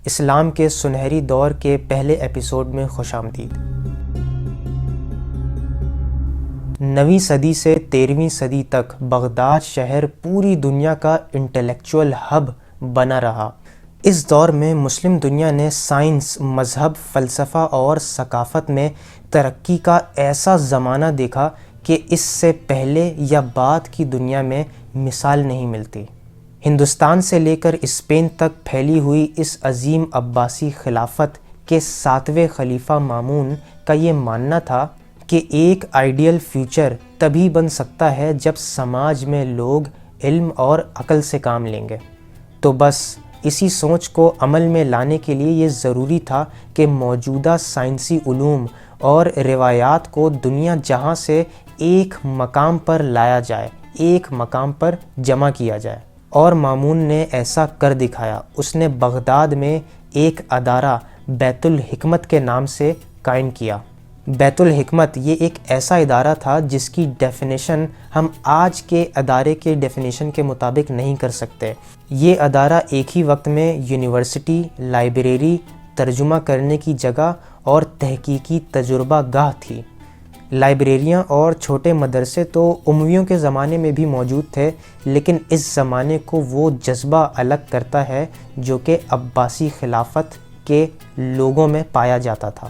اسلام کے سنہری دور کے پہلے ایپیسوڈ میں خوش آمدید۔ 9ویں صدی سے 13ویں صدی تک بغداد شہر پوری دنیا کا انٹلیکچول ہب بنا رہا۔ اس دور میں مسلم دنیا نے سائنس، مذہب، فلسفہ اور ثقافت میں ترقی کا ایسا زمانہ دیکھا کہ اس سے پہلے یا بعد کی دنیا میں مثال نہیں ملتی۔ ہندوستان سے لے کر اسپین تک پھیلی ہوئی اس عظیم عباسی خلافت کے 7ویں خلیفہ مامون کا یہ ماننا تھا کہ ایک آئیڈیل فیوچر تبھی بن سکتا ہے جب سماج میں لوگ علم اور عقل سے کام لیں گے۔ تو بس اسی سوچ کو عمل میں لانے کے لیے یہ ضروری تھا کہ موجودہ سائنسی علوم اور روایات کو دنیا جہاں سے ایک مقام پر لایا جائے، ایک مقام پر جمع کیا جائے، اور مامون نے ایسا کر دکھایا۔ اس نے بغداد میں ایک ادارہ بیت الحکمت کے نام سے قائم کیا۔ بیت الحکمت یہ ایک ایسا ادارہ تھا جس کی ڈیفینیشن ہم آج کے ادارے کے ڈیفینیشن کے مطابق نہیں کر سکتے۔ یہ ادارہ ایک ہی وقت میں یونیورسٹی، لائبریری، ترجمہ کرنے کی جگہ اور تحقیقی تجربہ گاہ تھی۔ لائبریریاں اور چھوٹے مدرسے تو امویوں کے زمانے میں بھی موجود تھے، لیکن اس زمانے کو وہ جذبہ الگ کرتا ہے جو کہ عباسی خلافت کے لوگوں میں پایا جاتا تھا۔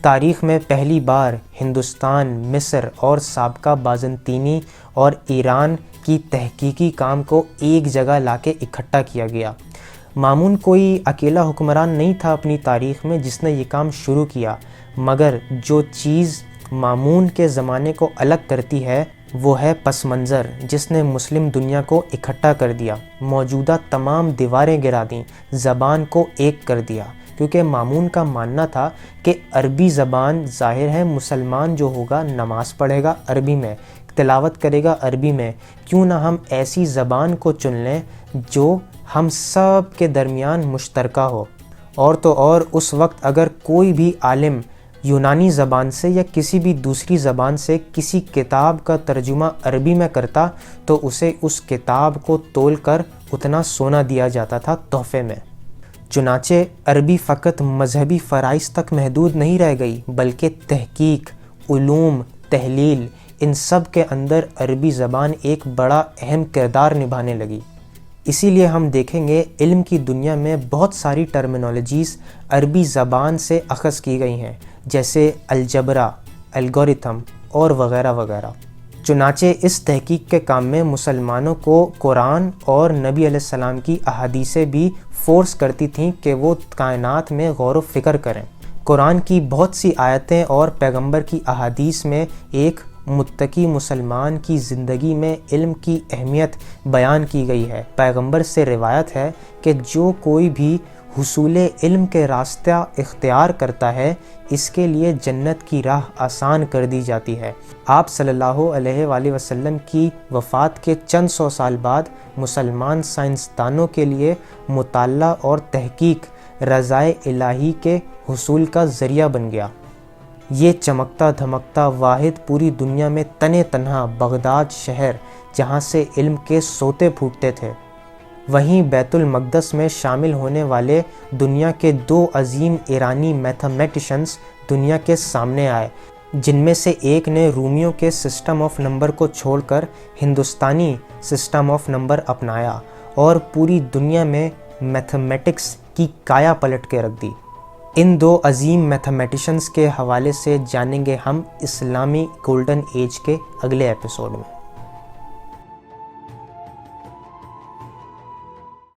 تاریخ میں پہلی بار ہندوستان، مصر اور سابقہ بازنطینی اور ایران کی تحقیقی کام کو ایک جگہ لا کے اکٹھا کیا گیا۔ مامون کوئی اکیلا حکمران نہیں تھا اپنی تاریخ میں جس نے یہ کام شروع کیا، مگر جو چیز مامون کے زمانے کو الگ کرتی ہے وہ ہے پس منظر جس نے مسلم دنیا کو اکٹھا کر دیا، موجودہ تمام دیواریں گرا دیں، زبان کو ایک کر دیا، کیونکہ مامون کا ماننا تھا کہ عربی زبان ظاہر ہے مسلمان جو ہوگا نماز پڑھے گا عربی میں، تلاوت کرے گا عربی میں، کیوں نہ ہم ایسی زبان کو چن لیں جو ہم سب کے درمیان مشترکہ ہو۔ اور تو اور اس وقت اگر کوئی بھی عالم یونانی زبان سے یا کسی بھی دوسری زبان سے کسی کتاب کا ترجمہ عربی میں کرتا تو اسے اس کتاب کو تول کر اتنا سونا دیا جاتا تھا تحفے میں۔ چنانچہ عربی فقط مذہبی فرائض تک محدود نہیں رہ گئی، بلکہ تحقیق، علوم، تحلیل، ان سب کے اندر عربی زبان ایک بڑا اہم کردار نبھانے لگی۔ اسی لیے ہم دیکھیں گے علم کی دنیا میں بہت ساری ٹرمینالوجیز عربی زبان سے اخذ کی گئی ہیں، جیسے الجبرا، الگورتھم اور وغیرہ وغیرہ۔ چنانچہ اس تحقیق کے کام میں مسلمانوں کو قرآن اور نبی علیہ السلام کی احادیثیں بھی فورس کرتی تھیں کہ وہ کائنات میں غور و فکر کریں۔ قرآن کی بہت سی آیتیں اور پیغمبر کی احادیث میں ایک متقی مسلمان کی زندگی میں علم کی اہمیت بیان کی گئی ہے۔ پیغمبر سے روایت ہے کہ جو کوئی بھی حصول علم کے راستہ اختیار کرتا ہے اس کے لیے جنت کی راہ آسان کر دی جاتی ہے۔ آپ صلی اللہ علیہ وآلہ وسلم کی وفات کے چند سو سال بعد مسلمان سائنسدانوں کے لیے مطالعہ اور تحقیق رضائے الہی کے حصول کا ذریعہ بن گیا۔ یہ چمکتا دھمکتا واحد پوری دنیا میں تنے تنہا بغداد شہر جہاں سے علم کے سوتے پھوٹتے تھے، وہیں بیت المقدس میں شامل ہونے والے دنیا کے 2 عظیم ایرانی میتھمیٹیشنز دنیا کے سامنے آئے، جن میں سے ایک نے رومیوں کے سسٹم آف نمبر کو چھوڑ کر ہندوستانی سسٹم آف نمبر اپنایا اور پوری دنیا میں میتھمیٹکس کی کایا پلٹ کے رکھ دی۔ ان 2 عظیم میتھمیٹیشنز کے حوالے سے جانیں گے ہم اسلامی گولڈن ایج کے اگلے ایپیسوڈ میں۔